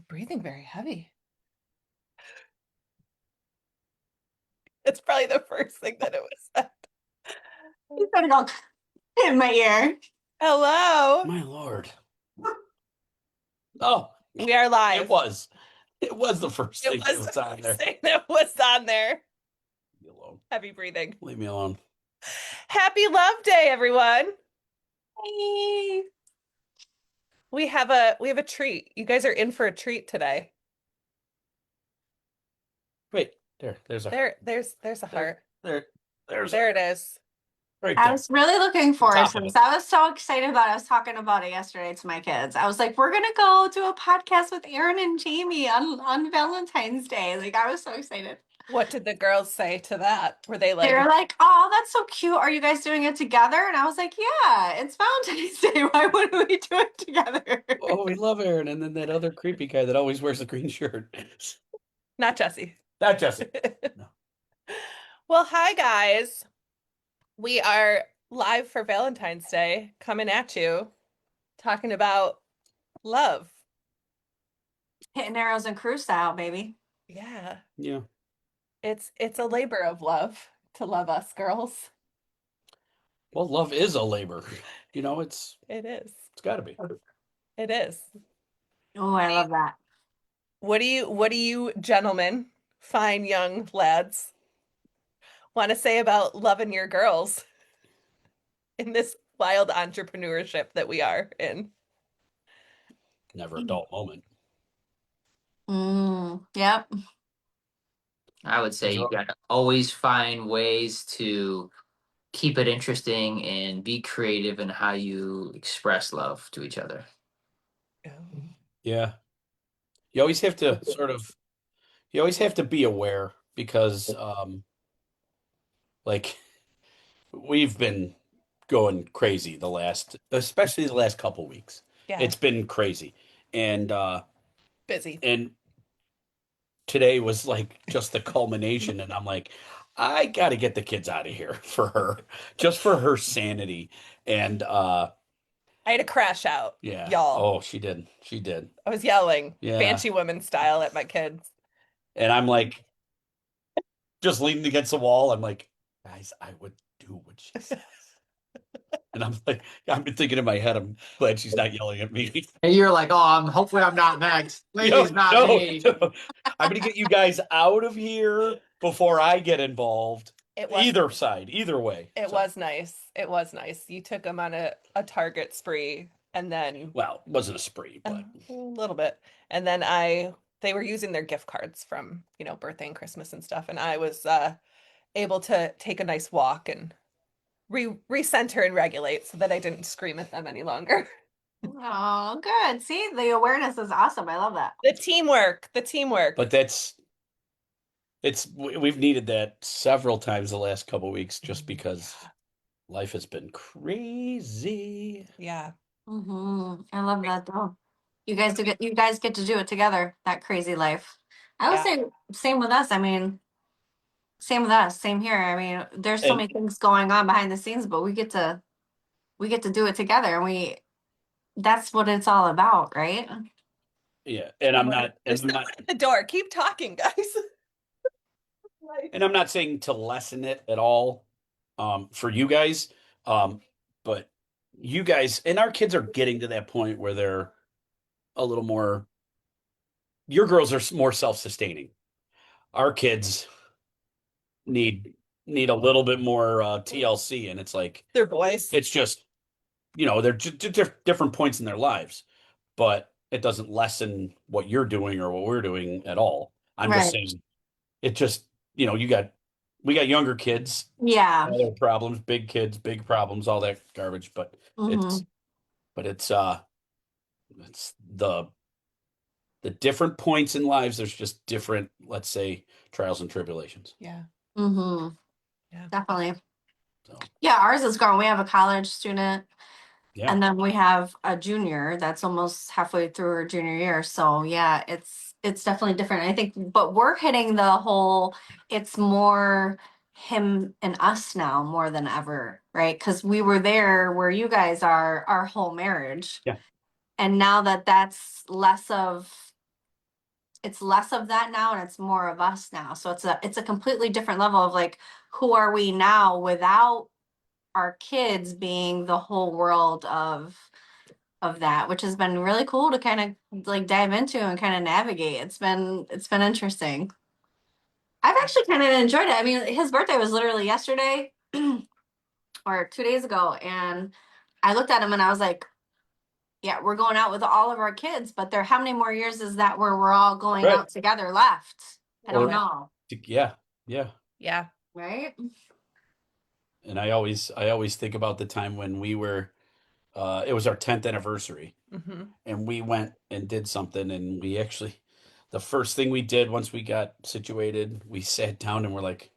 You're breathing very heavy. It's probably the first thing that it was said. You better go in my ear. Hello. My Lord. Oh, We are live. it was the first thing that was on there. Thing that was on there. Leave me alone. Heavy breathing. Leave me alone. Happy Love Day, everyone. Hey. We have a treat. You guys are in for a treat today. Wait, there's a There's a heart. There it is. right I there. was really looking forward Top to of this. it. I was so excited about it. I was talking about it yesterday to my kids. I was like, we're gonna go do a podcast with Erin and Jamie on Valentine's Day. Like, I was so excited. What did the girls say to that? Were they They were like, like, oh, that's so cute. Are you guys doing it together? And I was like, yeah, it's Valentine's Day. Why wouldn't we do it together? Oh, we love Aaron, and then that other creepy guy that always wears the green shirt. not Jesse? Not Jesse. No. Well, hi guys. We are live for Valentine's Day, coming at you, talking about love. Hitting arrows and cruise style, baby. Yeah. Yeah. It's a labor of love to love us girls. Well, love is a labor. You know, It is. it's got to be. It is. Oh, I love that. What do you gentlemen, fine young lads, want to say about loving your girls in this wild entrepreneurship that we are in? Never a dull moment. Yep. I would say you gotta always find ways to keep it interesting and be creative in how you express love to each other. Yeah. You always have to be aware because like we've been going crazy especially the last couple weeks. Yeah. It's been crazy. And Busy. and today was like just the culmination, and I'm like, I got to get the kids out of here for her, just for her sanity. And I had to crash out. yeah. Y'all. Oh, she did. I was yelling, Yeah. Banshee woman style at my kids. And I'm like, just leaning against the wall. I'm like, guys, I would do what she says. And I'm like, I've been thinking in my head, I'm glad she's not yelling at me. And you're like, oh, hopefully I'm not next. Please, not me. No. I'm going to get you guys out of here before I get involved. Either side, either way. It was nice. It was nice. You took them on a Target spree, and then, well, it wasn't a spree, but a little bit. And then they were using their gift cards from, birthday and Christmas and stuff. And I was able to take a nice walk and recenter and regulate so that I didn't scream at them any longer. Oh, good. See, the awareness is awesome. I love that. The teamwork. But we've needed that several times the last couple of weeks just because life has been crazy. Yeah. I love that though. You guys get to do it together, that crazy life. I would say same with us. I mean, same with us, same here. I mean, there's so many things going on behind the scenes, but we get to do it together, and that's what it's all about, right? Yeah, and I'm not at the door. Keep talking, guys. And I'm not saying to lessen it at all for you guys, but you guys and our kids are getting to that point where they're a little more. Your girls are more self-sustaining. Our kids need a little bit more TLC, and it's like their boys. It's just, they're just different points in their lives, but it doesn't lessen what you're doing or what we're doing at all. I'm just saying, it just, we got younger kids. Yeah. Other problems, big kids, big problems, all that garbage. But it's the different points in lives. There's just different, let's say, trials and tribulations. Yeah. Yeah. Definitely. So. Yeah, ours is growing. We have a college student. Yeah. And then we have a junior that's almost halfway through her junior year. So yeah, it's definitely different. I think, but we're hitting the whole, it's more him and us now more than ever, right? Because we were there where you guys are our whole marriage. Yeah. And now that's less of it's less of that now and it's more of us now. So it's a completely different level of like, who are we now without our kids being the whole world of that, which has been really cool to kind of like dive into and kind of navigate. It's been interesting. I've actually kind of enjoyed it. I mean, his birthday was literally yesterday or 2 days ago, and I looked at him and I was like, yeah, we're going out with all of our kids, but how many more years is that where we're all going Right. out together left? I don't know. Yeah. Yeah. Right? And I always think about the time when we were, it was our 10th anniversary, and we went and did something, and we actually, the first thing we did once we got situated, we sat down and we're like,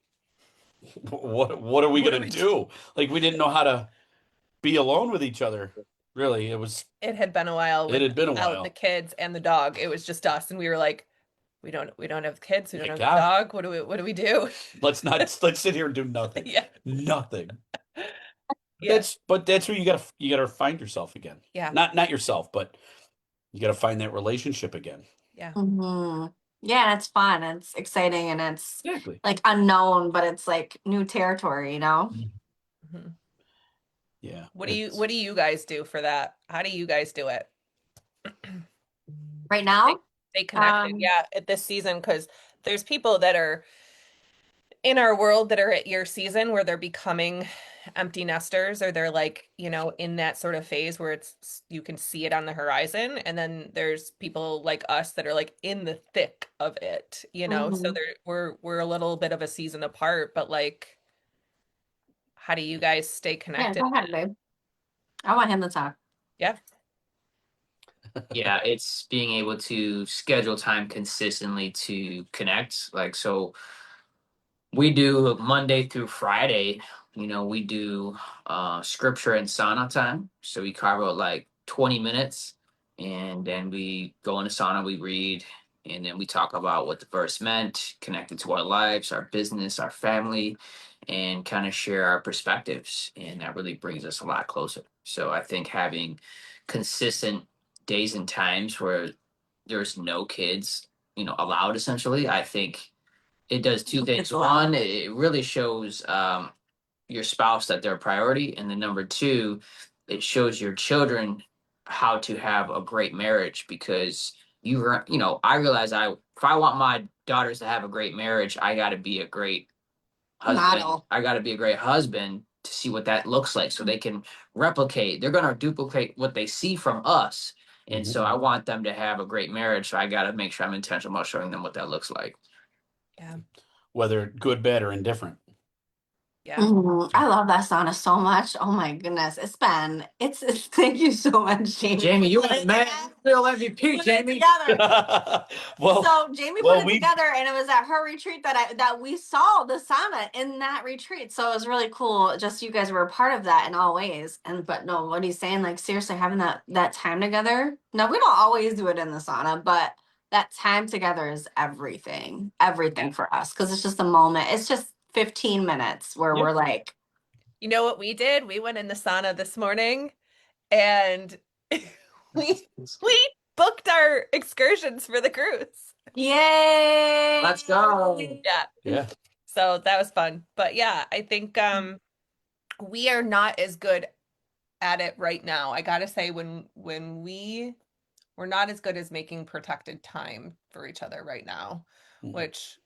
what are we gonna do? Like, we didn't know how to be alone with each other. Really, It had been a while it had been a without the while. kids and the dog. It was just us, and we were like, we don't have kids, we don't My have the God. dog. What do we do? Let's sit here and do nothing. Yeah. Nothing. Yeah. That's where you gotta find yourself again. Yeah. Not yourself, but you gotta find that relationship again. Yeah. Yeah, it's fun. It's exciting and it's Exactly. like unknown, but it's like new territory, you know? Mhm. Yeah. What do you guys do for that? How do you guys do it? Right now? Stay connected, yeah, at this season, because there's people that are in our world that are at your season where they're becoming empty nesters, or they're like, in that sort of phase where you can see it on the horizon. And then there's people like us that are like in the thick of it, so we're a little bit of a season apart, but like, how do you guys stay Yeah, connected? go ahead, babe. I want him to talk. Yeah. Yeah, it's being able to schedule time consistently to connect. Like, so we do Monday through Friday, we do scripture and sauna time. So we carve out like 20 minutes, and then we go into sauna, we read, and then we talk about what the verse meant, connected to our lives, our business, our family, and kind of share our perspectives. And that really brings us a lot closer. So I think having consistent days and times where there's no kids, allowed, essentially, I think it does two things. It's allowed. One, it really shows your spouse that they're a priority, and then number two, it shows your children how to have a great marriage, because I realize if I want my daughters to have a great marriage, I got to be a great husband. Model. I got to be a great husband to see what that looks like, so they can replicate. They're gonna duplicate what they see from us, and so I want them to have a great marriage. So I got to make sure I'm intentional about showing them what that looks like. Yeah. Whether good, bad, or indifferent. Yeah. I love that sauna so much. Oh my goodness. It's thank you so much, Jamie. Jamie, you were man, real MVP, Jamie. Together. Well, So Jamie put it together, and it was at her retreat that we saw the sauna in that retreat. So it was really cool. Just you guys were a part of that in all ways. But no, what he's saying, like seriously, having that time together. No, we don't always do it in the sauna, but that time together is everything for us, because it's just a moment. It's just 15 minutes where we're like, you know what we did? We went in the sauna this morning, and we booked our excursions for the cruise. yay! Let's go. Yeah. So that was fun. But yeah, I think we are not as good at it right now. I gotta say, when we're not as good as making protected time for each other right now, which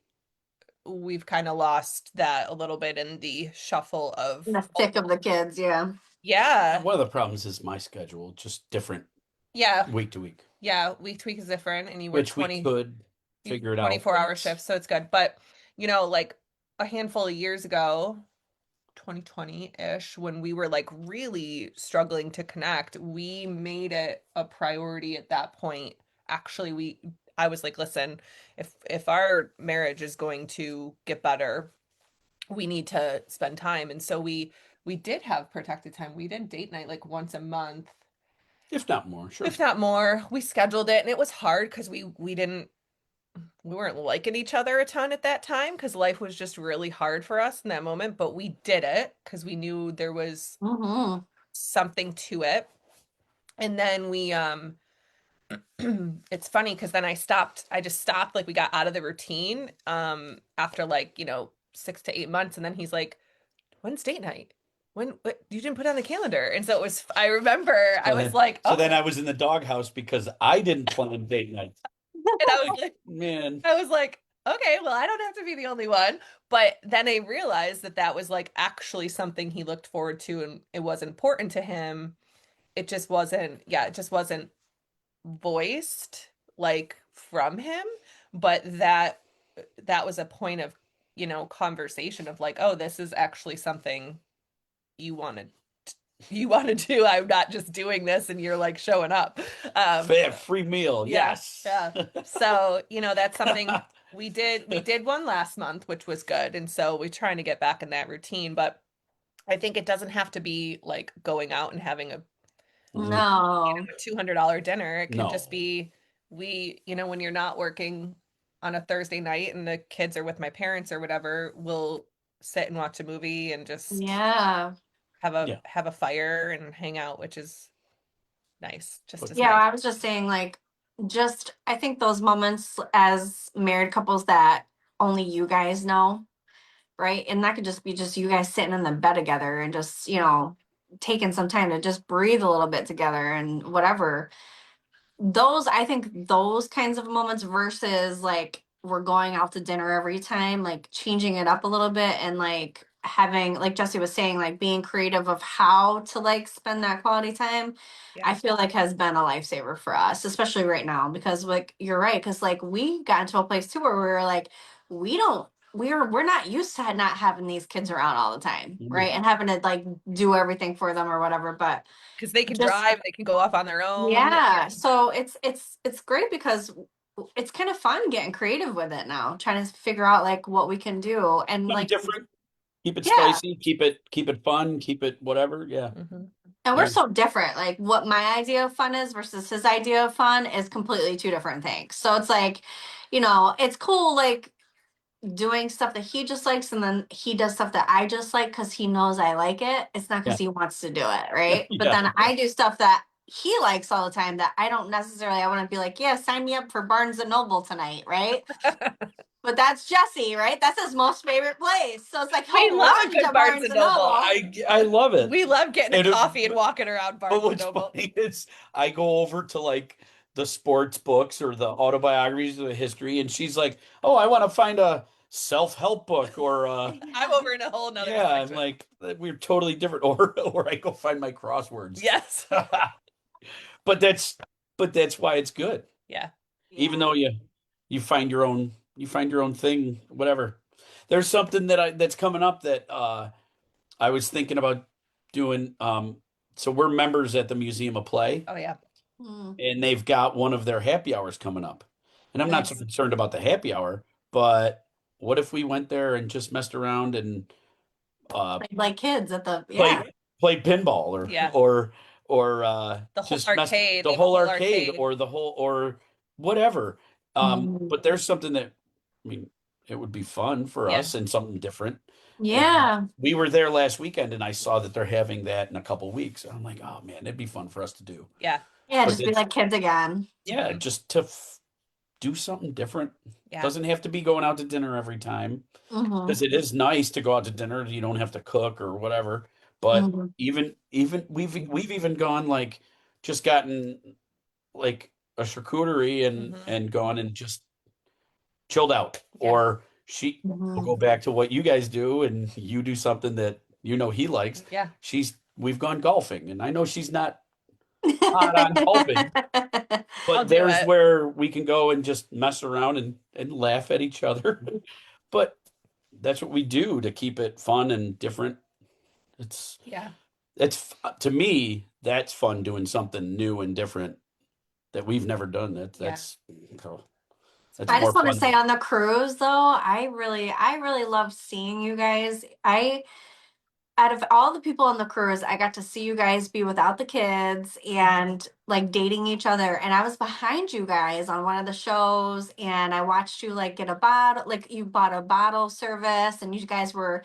we've kind of lost that a little bit in the shuffle of In the thick of the kids, yeah. Yeah. One of the problems is my schedule, just different. Yeah. Week to week. Yeah, week to week is different, and you work we could figure it out. 24-hour shifts, so it's good. But like a handful of years ago, 2020-ish, when we were like really struggling to connect, we made it a priority at that point. Actually, I was like, listen, if our marriage is going to get better, we need to spend time. And so we did have protected time. We did date night like once a month. If not more, sure. If not more. We scheduled it, and it was hard because we weren't liking each other a ton at that time, because life was just really hard for us in that moment, but we did it because we knew there was something to it. And then we it's funny because then I just stopped, like we got out of the routine after like, 6 to 8 months. And then he's like, when's date night? What, you didn't put it on the calendar. And so I remember I was like, So oh, then I was in the doghouse because I didn't plan date night. and I was like, Man. okay, well, I don't have to be the only one. But then I realized that that was like actually something he looked forward to and it was important to him. It just wasn't voiced like from him, but that was a point of, conversation of like, oh, this is actually something you wanted you want to do. I'm not just doing this and you're like showing up. Free meal. Yeah, Yes. yeah. So, that's something we did one last month, which was good. And so we're trying to get back in that routine, but I think it doesn't have to be like going out and having a No. $200 dinner. It can just No. be when you're not working on a Thursday night and the kids are with my parents or whatever, we'll sit and watch a movie and just Yeah. Yeah. have a fire and hang out, which is nice, just But as Yeah, nice. I was just saying, like, just I think those moments as married couples that only you guys know, right? And that could just be just you guys sitting in the bed together and just, taking some time to just breathe a little bit together and whatever. I think those kinds of moments versus like we're going out to dinner every time, like changing it up a little bit and like having, like Jesse was saying, like being creative of how to like spend that quality time, I Yeah. feel like has been a lifesaver for us, especially right now, because like you're right, because like we got into a place too where we were like, we don't we're not used to not having these kids around all the time, right? And having to like do everything for them or whatever. But Because they can just drive, they can go off on their own. yeah, so it's great because it's kind of fun getting creative with it now, trying to figure out like what we can do and something like different. Keep it yeah, spicy. Keep it fun. Keep it whatever. Yeah. Mhm. and we're Yeah. so different. Like what my idea of fun is versus his idea of fun is completely two different things. So it's like, it's cool like doing stuff that he just likes and then he does stuff that I just like because he knows I like it. It's not because Yeah. he wants to do it, right? But Yeah. then I do stuff that he likes all the time that I don't necessarily I want to be like, yeah, sign me up for Barnes and Noble tonight, right? But that's Jesse, right? That's his most favorite place. So it's like We he'll love a run good to Barnes Barnes and and Noble. Noble. I love it. We love getting a And coffee and walking around but Barnes and what's Noble. funny is I go over to like the sports books or the autobiographies of the history, and she's like, "Oh, I want to find a self-help book or I'm over in a whole nother yeah." I'm section. like, we're totally different. Or I go find my crosswords. Yes. But that's why it's good. Yeah. Even Yeah. though you find your own thing, whatever. There's something that's coming up that I was thinking about doing. So we're members at the Museum of Play, Oh yeah. Mm, and they've got one of their happy hours coming up. And I'm not so nice. concerned about the happy hour, but what if we went there and just messed around and uh, Like kids at the played yeah. played pinball or Yeah. The whole just messed arcade. They the have a whole whole arcade arcade. or the whole or whatever. Mhm. But there's something that I mean, it would be fun for Yeah. us and something different. And Yeah. we were there last weekend, and I saw that they're having that in a couple weeks. And I'm like, oh man, it'd be fun for us to do. Yeah. Yeah, But just be it's like kids again. yeah, Mhm. just to do something different. Yeah. Doesn't have to be going out to dinner every time Mm-hmm. because it is nice to go out to dinner. You don't have to cook or whatever. But Mm-hmm. even we've even gone like just gotten like a charcuterie and Mhm. and gone and just chilled out. Yeah. Or she will Mm-hmm. go back to what you guys do and you do something that he likes. Yeah. We've gone golfing and I know she's not hot on golfing, I'll but do there's it. where we can go and just mess around and laugh at each other. But that's what we do to keep it fun and different. It's Yeah. to me that's fun doing something new and different that we've never done. Yeah. So that's I more just want to fun. say on the cruise though, I really love seeing you guys. Out of all the people on the cruise, I got to see you guys be without the kids and like dating each other. And I was behind you guys on one of the shows and I watched you like get a bottle, like you bought a bottle service and you guys were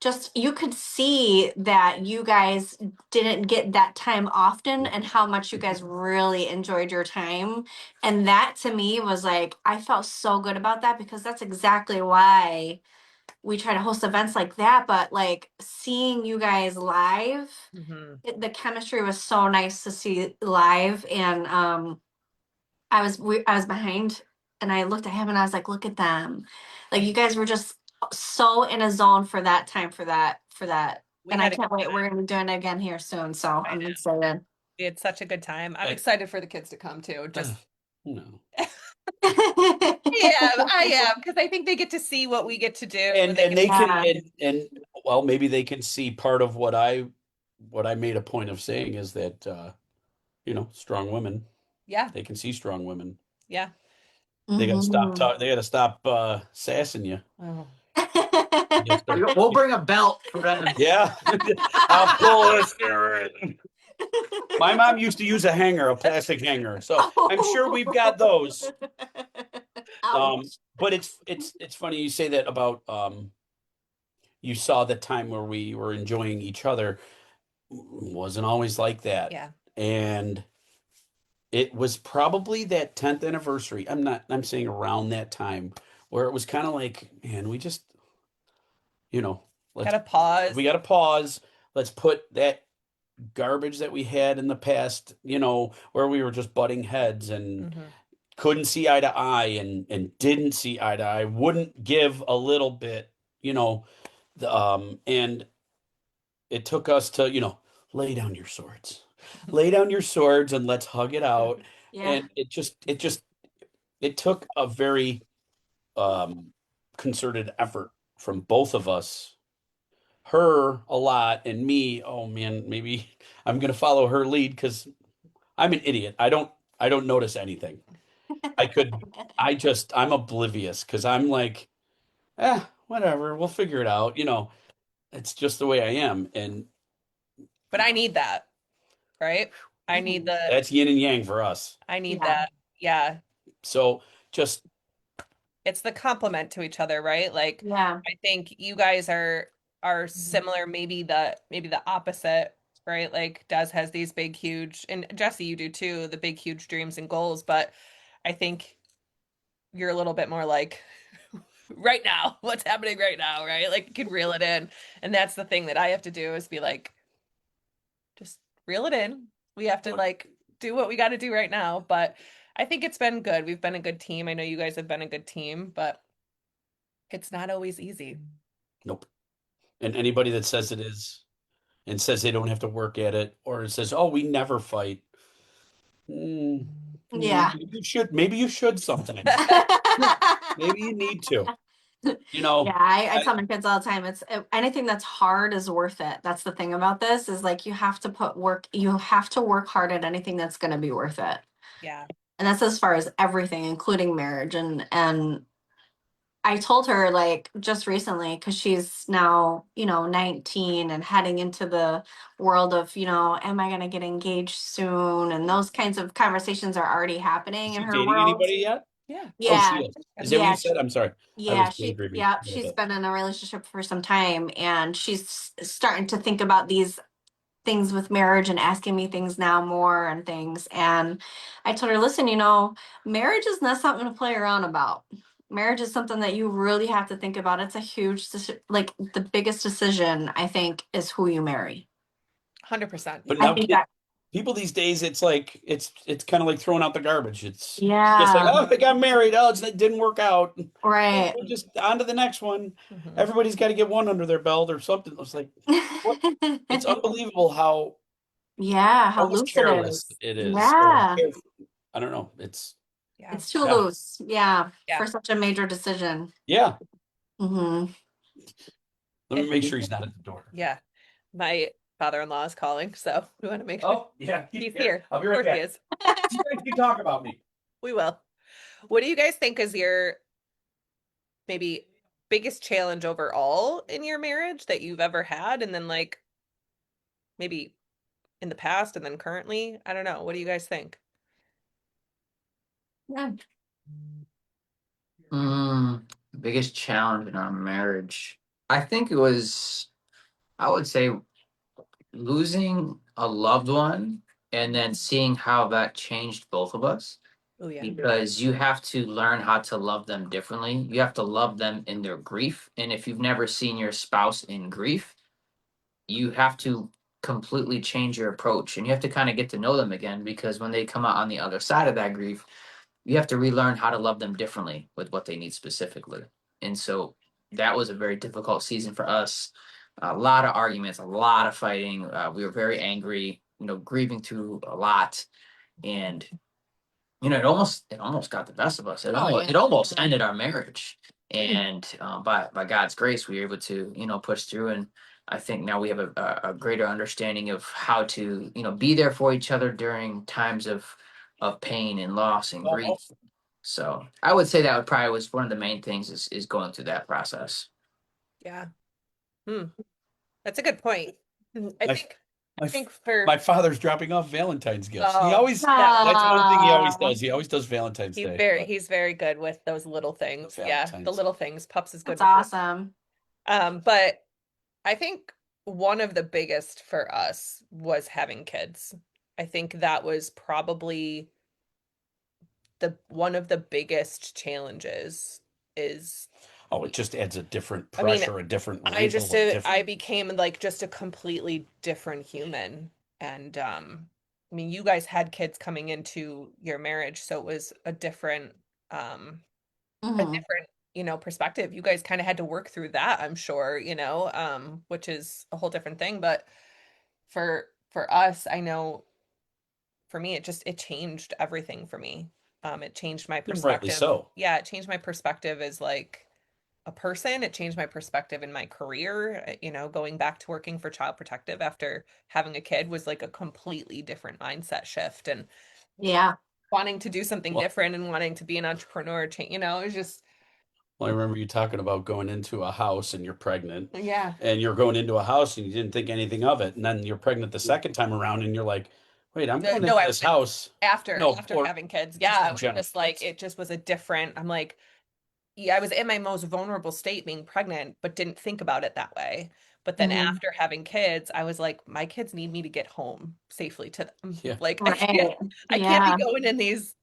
just you could see that you guys didn't get that time often and how much you guys really enjoyed your time. And that to me was like, I felt so good about that because that's exactly why we try to host events like that. But like seeing you guys live, the chemistry was so nice to see live. And I was behind and I looked at him and I was like, look at them. Like you guys were just so in a zone for that time for that. We And I had a can't good wait. time. We're gonna be doing it again here soon. So I I'm know. excited. We had such a good time. I'm I- excited for the kids to come too. Just No. I am because I think they get to see what we get to do, And they get they to can Yeah. well, maybe they can see part of what I made a point of saying is that strong women, yeah, they can see strong women. yeah. They got to stop Mhm. they got to stop sassing you. Oh. You gotta start- We'll bring a belt for them. Yeah. I'll pull this. My mom used to use a hanger, a plastic hanger. So I'm sure we've got those. Ouch. But it's funny you say that about you saw the time where we were enjoying each other. Wasn't always like that. Yeah. And it was probably that 10th anniversary. I'm saying around that time where it was kind of like, man, we just, let's Gotta pause. we got to pause. Let's put that garbage that we had in the past, where we were just butting heads and couldn't see eye to eye and didn't see eye to eye, wouldn't give a little bit, and it took us to, lay down your swords. Lay down your swords and let's hug it out. Yeah. And it took a very concerted effort from both of us. Her a lot and me, oh man, maybe I'm gonna follow her lead because I'm an idiot. I don't notice anything. I'm oblivious because I'm like, whatever, we'll figure it out. It's just the way I am. And But I need that, right? I need that's yin and yang for us. I need Yeah. that. Yeah. So just It's the complement to each other, right? Like Yeah. I think you guys are similar, maybe the opposite, right? Like Des has these big, huge, and Jesse, you do too, the big, huge dreams and goals, but I think you're a little bit more like right now, what's happening right now, right? Like you can reel it in. And that's the thing that I have to do is be like, just reel it in. We have to like do what we got to do right now. But I think it's been good. We've been a good team. I know you guys have been a good team, but it's not always easy. nope. And anybody that says it is and says they don't have to work at it or it says, "Oh, we never fight." Yeah. Maybe you should sometimes. Maybe you need to. Yeah, I tell my kids all the time, anything that's hard is worth it. That's the thing about this is like you have to you have to work hard at anything that's going to be worth it. Yeah. And that's as far as everything, including marriage. And I told her like just recently, because she's now, 19 and heading into the world of, am I going to get engaged soon? And those kinds of conversations are already happening Is in she her dating world. anybody yet? Yeah. Oh, she Yeah. is. Is that what you Yeah. said? I'm sorry. I Yeah, was daydreaming. she's been in a relationship for some time and she's starting to think about these things with marriage and asking me things now more and things. And I told her, listen, marriage is not something to play around about. Marriage is something that you really have to think about. It's a huge, like the biggest decision, I think, is who you marry. 100%. But I now think that, people these days, it's like it's kind of like throwing out the garbage. It's just like, yeah, oh, they got married. Oh, it didn't work out. right. We're just on to the next one. Mhm. Everybody's got to get one under their belt or something. It's like, what? It's unbelievable how Yeah, how almost loose it careless is. it is. Or Yeah, I don't know. It's Yeah. it's too yeah, loose. Yeah, Yeah. for such a major decision. yeah. Hmm. Let me make sure he's not at the door. Yeah. My father-in-law is calling, so we want to make sure Oh, yeah. he's here. I'll be Of right course he back. is. You guys can talk about me. We will. What do you guys think is your maybe biggest challenge overall in your marriage that you've ever had? And then like maybe in the past and then currently? I don't know. What do you guys think? Yeah. Biggest challenge in our marriage. I think it was, I would say, losing a loved one and then seeing how that changed both of us. Oh yeah. Because you have to learn how to love them differently. You have to love them in their grief. And if you've never seen your spouse in grief, you have to completely change your approach and you have to kind of get to know them again because when they come out on the other side of that grief, you have to relearn how to love them differently with what they need specifically. And so that was a very difficult season for us. A lot of arguments, a lot of fighting. We were very angry, grieving through a lot. And it almost got the best of us. It Oh, almost yeah. it almost ended our marriage. And by God's grace, we were able to push through. And I think now we have a greater understanding of how to be there for each other during times of pain and loss and grief. So I would say that probably was one of the main things is going through that process. Yeah. That's a good point. I My, think my, I think for my father's dropping off Valentine's gifts. He oh always, that that's one thing he always Aw, does. He always does Valentine's he's Day. very But he's very good with those little the things. Yeah, the Valentine's. little things. Pups is good that's with it. awesome. But I think one of the biggest for us was having kids. I think that was probably the one of the biggest challenges is Oh, it just adds a different I mean, pressure, a different I wrinkle, just a I different. became like just a completely different human. And I mean, you guys had kids coming into your marriage, so it was um a Hmm. different, perspective. You guys kind of had to work through that, I'm sure, which is a whole different thing. But for us, I know for me it changed everything for me. It changed my And rightly perspective. so. Yeah, it changed my perspective as like a person. It changed my perspective in my career. Going back to working for Child Protective after having a kid was like a completely different mindset shift and Yeah. wanting to do something Well, different and wanting to be an entrepreneur. It's just, I remember you talking about going into a house and you're pregnant, yeah. and you're going into a house and you didn't think anything of it, and then you're pregnant the second time around, and you're like, "Wait, I'm going No, into I this house." No, after or having kids. just Yeah, in it was general. just like it just was a different. I'm like, yeah, I was in my most vulnerable state being pregnant, but didn't think about it that way. But then Hmm. after having kids, I was like, my kids need me to get home safely to them. Yeah. Like Right. I can't be Yeah. going in these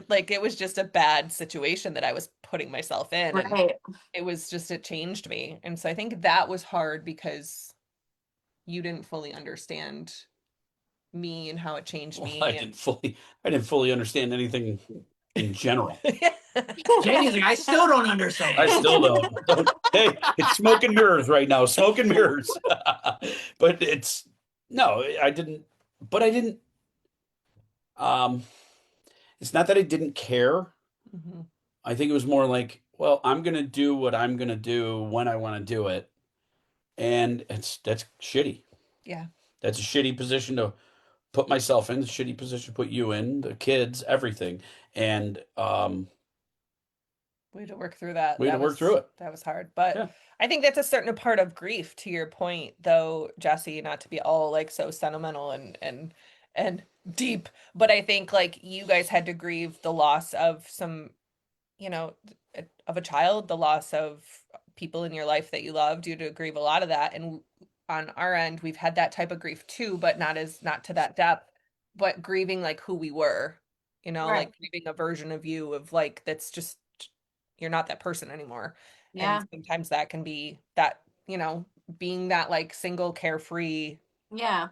like it was just a bad situation that I was putting myself in and Right. it changed me. And so I think that was hard because you didn't fully understand me and how it changed Well, me I didn't fully understand anything in general. Jamie's like, I still don't I understand. still don't. Hey, it's smoke and mirrors right now. Smoke and mirrors. But it's no, I didn't. But I didn't. Um, it's not that I didn't care. Mhm. I think it was more like, well, I'm gonna do what I'm gonna do when I want to do it, and that's shitty. Yeah. That's a shitty position to put myself in. A shitty position to put you in. The kids, everything, and We had to work through that. we had to work through it. That was hard. But Yeah. I think that's a certain part of grief, to your point, though, Jesse, not to be all like so sentimental and deep, but I think like you guys had to grieve the loss of some, you know, of a child, the loss of people in your life that you loved. You had to grieve a lot of that. And on our end, we've had that type of grief too, but not to that depth, but grieving like who we were, Right. like grieving a version of you of like that's just you're not that person anymore. And Yeah. sometimes that can be that, being that like single carefree, Yeah.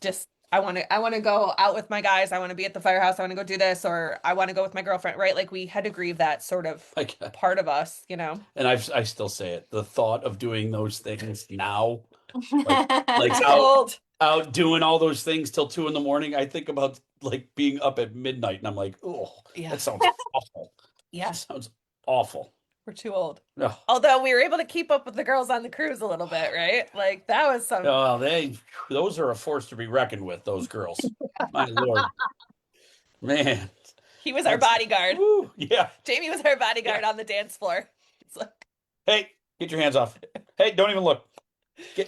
just I want to go out with my guys. I want to be at the firehouse. I want to go do this, or I want to go with my girlfriend, right? Like we had to grieve that sort of Like, part of us. and I still say it. The thought of doing those things now, like Too out old. out doing all those things till 2 a.m. I think about like being up at midnight, and I'm like, oh, Yeah. that sounds awful. Yeah. That sounds awful. We're too old. No. Although we were able to keep up with the girls on the cruise a little bit, right? Like that was some Oh, those are a force to be reckoned with, those girls. My Lord. Man, he was our that's bodyguard. woo, yeah. Jamie was our bodyguard Yeah. on the dance floor. It's like, Hey, get your hands off. Hey, don't even look.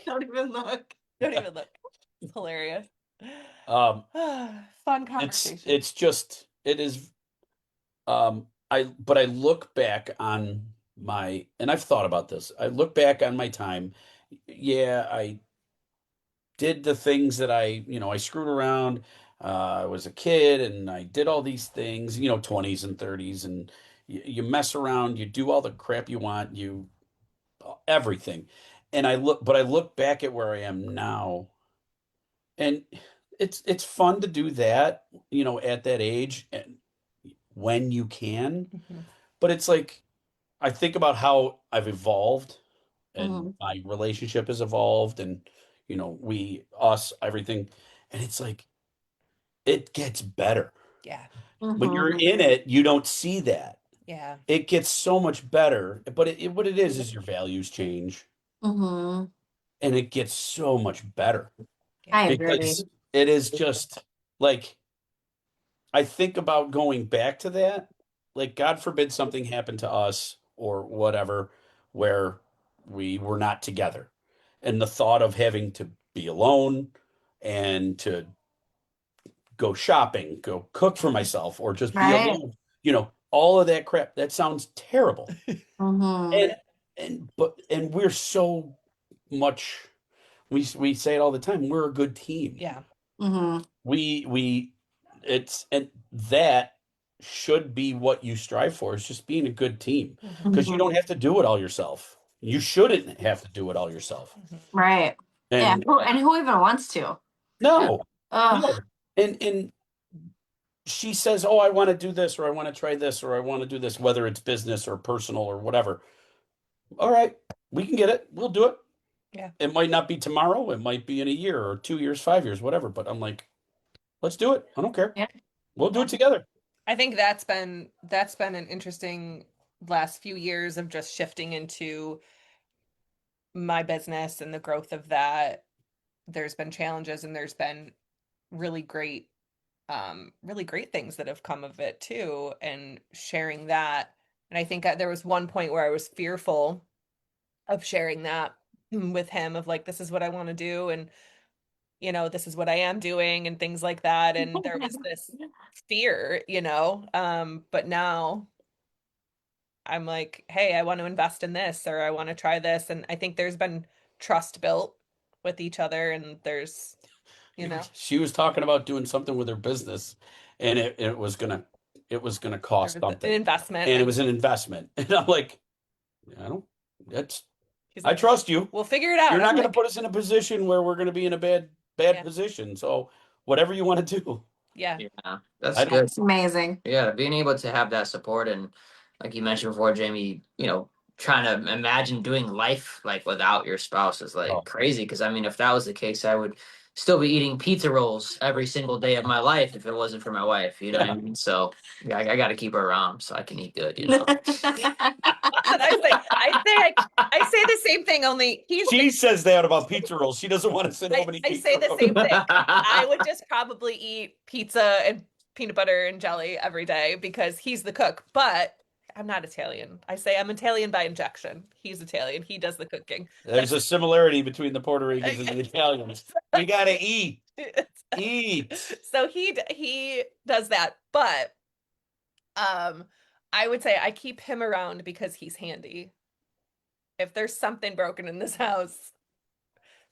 Don't even look. don't even look. It's hilarious. Um, Fun conversation. it's just it is but I look back on and I've thought about this. I look back on my time. Yeah, I did the things that I screwed around. I was a kid and I did all these things, 20s and 30s, and you mess around, you do all the crap you want, everything. And I look back at where I am now, and it's fun to do that, at that age and when you can. Mhm. But it's like I think about how I've evolved and Mhm. my relationship has evolved, and everything. And it's like it gets better. Yeah. When you're Mhm. in it, you don't see that. Yeah. It gets so much better. But what it is your values change, Mhm. and it gets so much better I Yeah. agree. because it is just like I think about going back to that. Like, God forbid something happened to us or whatever, where we were not together. And the thought of having to be alone and to go shopping, go cook for myself, or just be Right. alone, all of that crap, that sounds terrible. Mhm. And we're so much, we say it all the time, we're a good team. Yeah. Mhm. We and that should be what you strive for, is just being a good team, Mhm. because you don't Mhm. have to do it all yourself. You shouldn't have to do it all yourself. Mhm. Right. Yeah. And And who even wants to? no, Ugh. no. And she says, "Oh, I want to do this, or I want to try this, or I want to do this, whether it's business or personal or whatever." All right, we can get it. We'll do it. Yeah. It might not be tomorrow. It might be in a year or 2 years, 5 years, whatever. But I'm like, let's do it. I don't care. Yeah. We'll do Yeah. it together. I think that's been an interesting last few years of just shifting into my business and the growth of that. There's been challenges and there's been really really great things that have come of it too, and sharing that. And I think there was one point where I was fearful of sharing that with him, of like, this is what I want to do, and this is what I am doing, and things like that. And there was this fear, but now I'm like, hey, I want to invest in this, or I want to try this. And I think there's been trust built with each other, and there's, She was talking about doing something with her business, and it was gonna there cost was an something, investment. and it And was an investment. And I'm like, I don't. That's he's I like, trust you. we'll figure it out. You're I'm not gonna like, put us in a position where we're gonna be in a bad yeah, position. So whatever you want to do, yeah, Yeah, that's I don't. good. That's amazing. Yeah, being able to have that support, and like you mentioned before, Jamie, trying to imagine doing life like without your spouse is like Oh, crazy. Because I mean, if that was the case, I would still be eating pizza rolls every single day of my life if it wasn't for my wife. You know what I yeah. mean? So yeah, I got to keep her around so I can eat good. and I say the same thing, only She says that about pizza rolls. She doesn't want to sit home and eat I pizza say the rolls. same thing. I would just probably eat pizza and peanut butter and jelly every day because he's the cook, but I'm not Italian. I say I'm Italian by injection. He's Italian. He does the cooking. There's a similarity between the Puerto Ricans and the Italians. We gotta eat, eat. So he does that, but um I would say I keep him around because he's handy. If there's something broken in this house,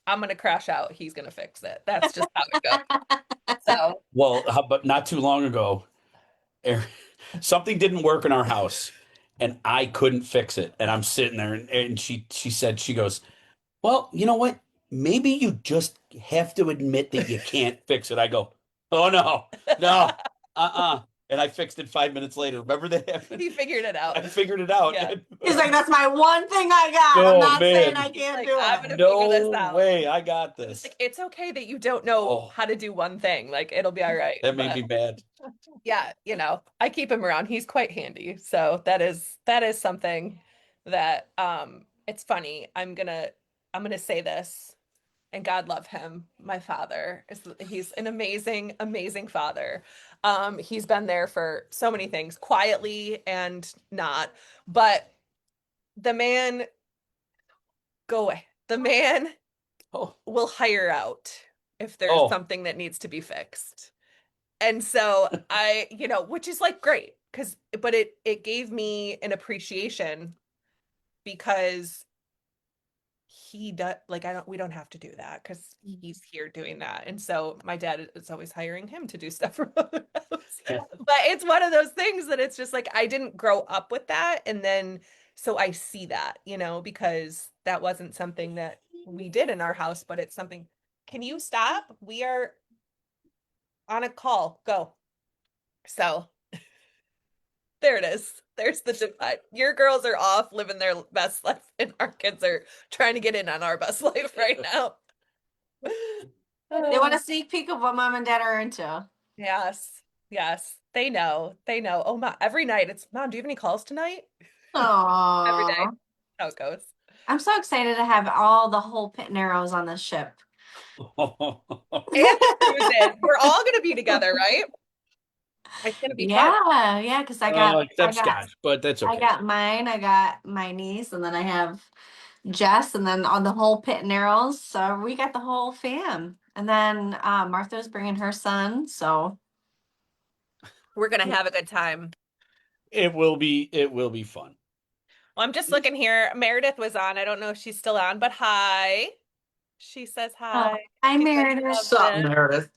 I'm gonna crash out. He's gonna fix it. That's just how it goes. So Well, but not too long ago, Er- something didn't work in our house, and I couldn't fix it. And I'm sitting there, and she said, she goes, "Well, you know what? Maybe you just have to admit that you can't fix it." I go, "Oh no, no, And I fixed it 5 minutes later. Remember that happened? he figured it out. I figured it out. Yeah. He's like, that's my one thing I got. I'm Oh not saying I man, He's can't like, do I'm it. gonna figure this no out. way! I got It's this. like, it's okay that you don't know Oh, how to do one thing. Like, it'll be all right. that made But me mad. yeah, I keep him around. He's quite handy. So that is something that it's funny. I'm gonna say this, and God love him. My father he's an amazing, amazing father. He's been there for so many things, quietly and not, but the man go away. The man Oh, will hire out if there's oh, something that needs to be fixed. And so which is like great, but it gave me an appreciation because he does like we don't have to do that because he's here doing that. And so my dad is always hiring him to do stuff for other house. But it's one of those things that it's just like I didn't grow up with that. And then so I see that, because that wasn't something that we did in our house, but it's something. Can you stop? We are on a call. Go. So there it is. There's the divide. Your girls are off living their best life, and our kids are trying to get in on our best life right now. They want a sneak peek of what mom and dad are into. Yes. Yes. They know. They know. Oh, Mom, every night it's, Mom, do you have any calls tonight? Every day. Aww. How it goes. I'm so excited to have all the whole pit and arrows on this ship. And the cruises. We're all going to be together, right? It's going to be fun. Yeah, because Except Scott, but that's okay. I got mine, I got my niece, and then I have Jess, and then on the whole pit and arrows. So we got the whole fam. And then Martha's bringing her son. So We're going to have a good time. It will be fun. Well, I'm just looking here. Meredith was on. I don't know if she's still on, but hi. She says hi. Hi, She says Meredith. she loves What's up, it. Meredith?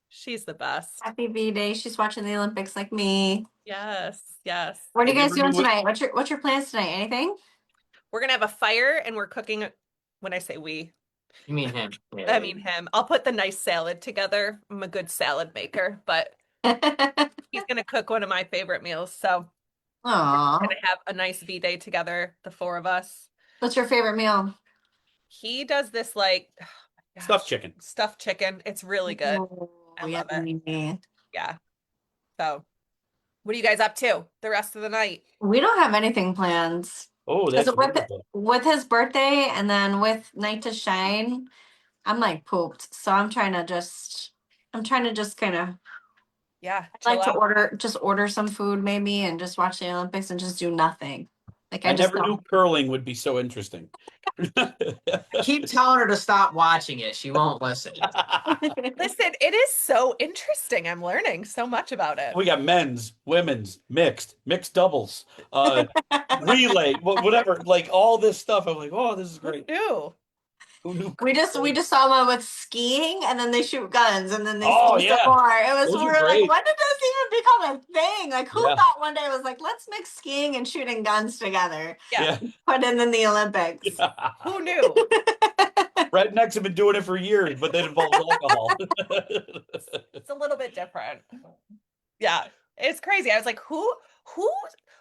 She's the best. Happy V-Day. She's watching the Olympics like me. Yes, yes. What are you I guys never doing knew what- tonight? What's your plans tonight? Anything? We're gonna have a fire and we're cooking. When I say we, You mean him? I mean him. I'll put the nice salad together. I'm a good salad maker, but he's gonna cook one of my favorite meals. So we're Aw. gonna have a nice V-Day together, the four of us. What's your favorite meal? He does this like Stuffed chicken. Stuffed chicken. It's really good. Oh, I love it. yummy. Yeah. So what are you guys up to the rest of the night? We don't have anything planned. Oh, that's With, wonderful. with his birthday and then with Night to Shine, I'm like pooped. So I'm trying to just kind of Yeah. like chill to out. order some food maybe and just watch the Olympics and just do nothing. Like I just never knew curling would be so interesting. Keep telling her to stop watching it. She won't listen. Listen, it is so interesting. I'm learning so much about it. We got men's, women's, mixed doubles, relay, whatever, like all this stuff. I'm like, oh, this is great. Ew. Who knew? We just saw one with skiing and then they shoot guns and then they Oh, ski yeah. some more. It was Those we are were like, great. when did this even become a thing? Like who Yeah. thought one day was like, let's mix skiing and shooting guns together. Yeah. Put it in the Olympics. Who knew? Rednecks have been doing it for years, but that involves alcohol. It's a little bit different. Yeah. It's crazy. I was like,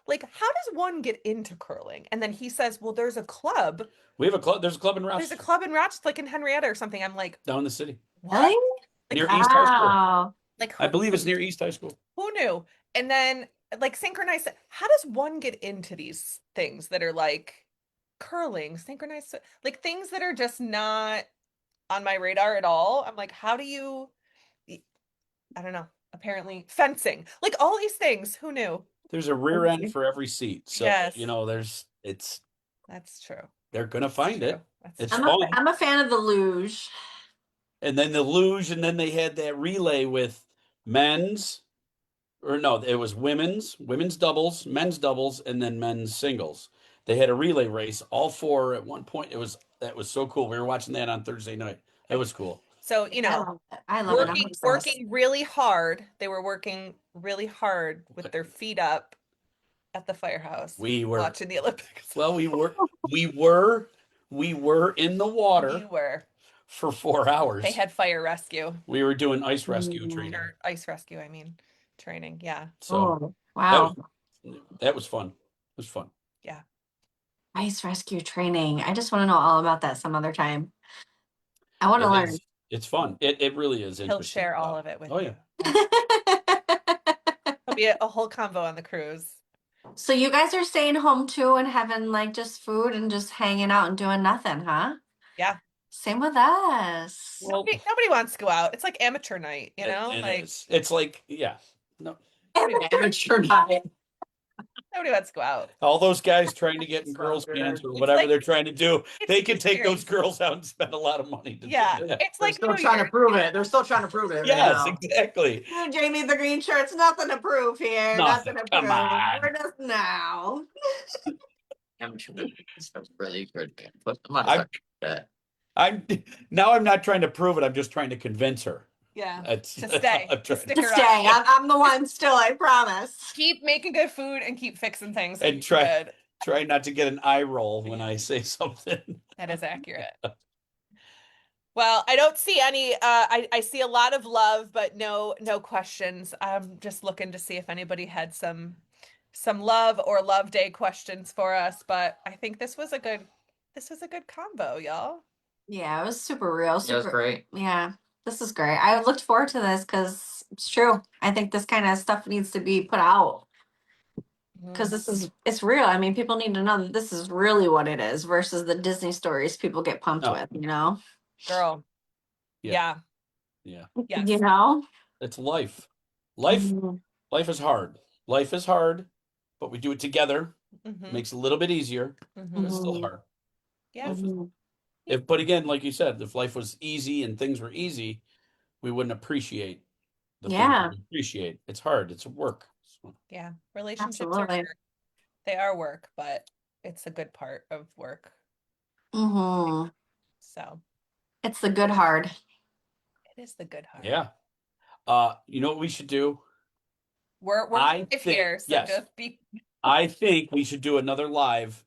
like, how does one get into curling? And then he says, well, there's a club. We have a club. There's a club in Rochester. There's a club in Rochester, like in Henrietta or something. I'm like, down in the city. Really? Near East High School. Wow. Like, I believe it's near East High School. who knew? And then like synchronized, how does one get into these things that are like curling, synchronized, like things that are just not on my radar at all? I'm like, how do you, I don't know, apparently fencing, like all these things, who knew? There's a rear end for every seat. So, Yes. That's true. they're going to find it. It's I'm fun. I'm a fan of the luge. And then the luge, and then they had that relay with men's, or no, it was women's doubles, men's doubles, and then men's singles. They had a relay race, all four at one point. That was so cool. We were watching that on Thursday night. It was cool. So, I love it. I'm obsessed. working really hard. They were working really hard with their feet up at the firehouse. We were watching the Olympics. Well, we were in the water. You were. For 4 hours. They had fire rescue. We were doing ice rescue training. Or ice rescue, I mean, training. Yeah. So wow. That was fun. It was fun. Yeah. Ice rescue training. I just want to know all about that some other time. I want to learn. It's fun. It really is. He'll share all of it with you. Yeah. There'll be a whole convo on the cruise. So you guys are staying home too and having like just food and just hanging out and doing nothing, huh? Yeah. Same with us. Well, nobody wants to go out. It's like amateur night, It's like, yeah. No. Amateur night. Nobody wants to go out. All those guys trying to get in girls' pants or whatever they're trying to do, they can take those girls out and spend a lot of money. Yeah. Do that. It's like They're still trying to prove it. They're still trying to prove it. Yes, exactly. Jamie, the green shirts, nothing to prove here. Nothing. Nothing to Come prove. on. We're just now. Amateur is a really good game, but I'm not I'm, touching that. I'm now I'm not trying to prove it. I'm just trying to convince her. Yeah. That's, To that's all stay. I'm To trying stick To around. stay. I'm the one still, I promise. Keep making good food and keep fixing things. And And good. try not to get an eye roll when I say something. That is accurate. Well, I don't see any I see a lot of love, but no questions. I'm just looking to see if anybody had some love or love day questions for us, but I think this was a good combo, y'all. Yeah, it was super real. Yeah, it was Super. great. Yeah, this is great. I looked forward to this because it's true. I think this kind of stuff needs to be put out because it's real. I mean, people need to know that this is really what it is versus the Disney stories people get pumped No. with, you know? Girl. Yeah. Yeah. Yeah. Yes. You know? It's life. Life is hard. Life is hard, but we do it together. Mhm. Makes it a little bit easier, but it's still Mhm. hard. Yeah. Life is- but again, like you said, if life was easy and things were easy, we wouldn't appreciate the things Yeah, we appreciate. It's hard. It's work. Yeah. Relationships are absolutely. work. They are work, but it's a good part of work. Hmm. So It's the good hard. it is the good heart. Yeah. You know what we should do? We're I live think here, so yes. just be I think we should do another live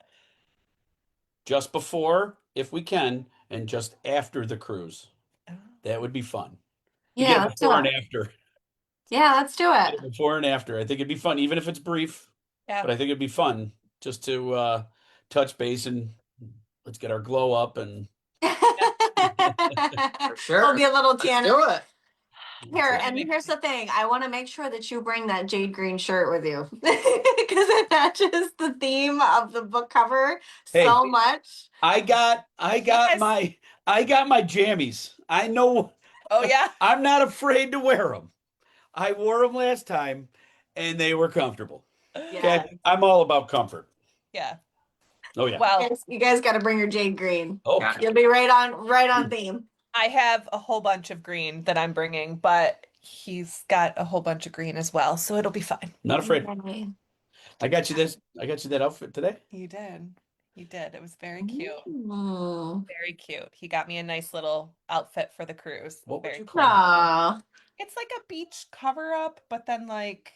just before, if we can, and just after the cruise. That would be fun. We Yeah, get a let's do before and it. after. Yeah, let's do Get it. a before and after. I think it'd be fun, even if it's brief. Yeah. But I think it'd be fun just to touch base and let's get our glow up and For sure. It'll be a little Let's tanner. do it. Here, and here's the thing. I want to make sure that you bring that jade green shirt with you because it matches the theme of the book cover so Hey. much. I got Yes. my jammies. I know. Oh yeah. I'm not afraid to wear them. I wore them last time and they were comfortable. Yeah. Okay. I'm all about comfort. Yeah. Oh yeah. Well, You guys got to bring your jade green. Oh, Yeah. You'll be right on theme. I have a whole bunch of green that I'm bringing, but he's got a whole bunch of green as well, so it'll be fine. not afraid. Yay. I got you this. I got you that outfit today. You did. You did. It was very cute. Mm. Very cute. He got me a nice little outfit for the cruise. What would Very you cool. call it? Aw. It's like a beach cover up, but then like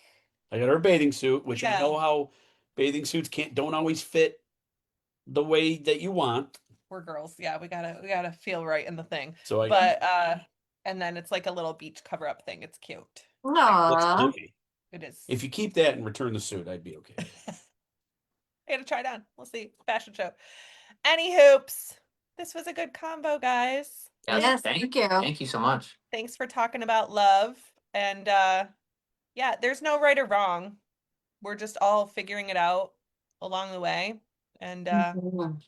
I got her a bathing suit, which Yeah. I know how bathing suits don't always fit the way that you want. we're girls. Yeah, we gotta feel right in the thing. So But and then it's like a little beach cover up thing. It's cute. that's Aw. okay. It is. If you keep that and return the suit, I'd be okay. I gotta try it on. We'll see. Fashion show. Any hoops. This was a good combo, guys. Yes, thank you. Thank you so much. Thanks for talking about love. And yeah, there's no right or wrong. We're just all figuring it out along the way. And Mhm.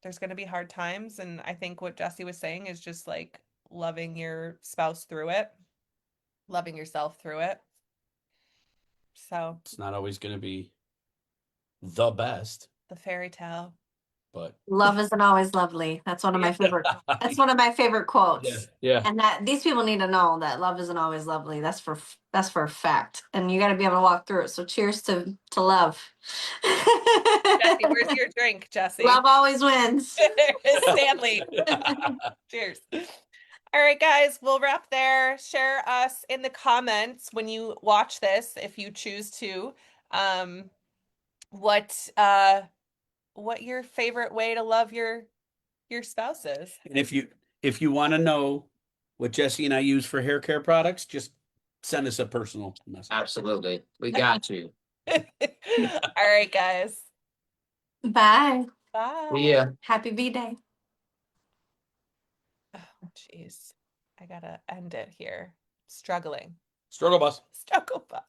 there's gonna be hard times. And I think what Jesse was saying is just like loving your spouse through it, loving yourself through it. So It's not always going to be the best, the fairy tale. but Love isn't always lovely. That's one of my favorite. That's one of my favorite quotes. yeah. And that these people need to know that love isn't always lovely. That's for a fact. And you got to be able to walk through it. So cheers to love. Jesse, where's your drink, Jesse? Love always wins. Stanley. Cheers. All right, guys, we'll wrap there. Share us in the comments when you watch this, if you choose to, what your favorite way to love your spouse is. And if you want to know what Jesse and I use for hair care products, just send us a personal message. Absolutely. We got you. All right, guys. Bye. Bye. Yeah. Happy V-Day. Oh, jeez. I gotta end it here. Struggling. Struggle bus. Struggle bus.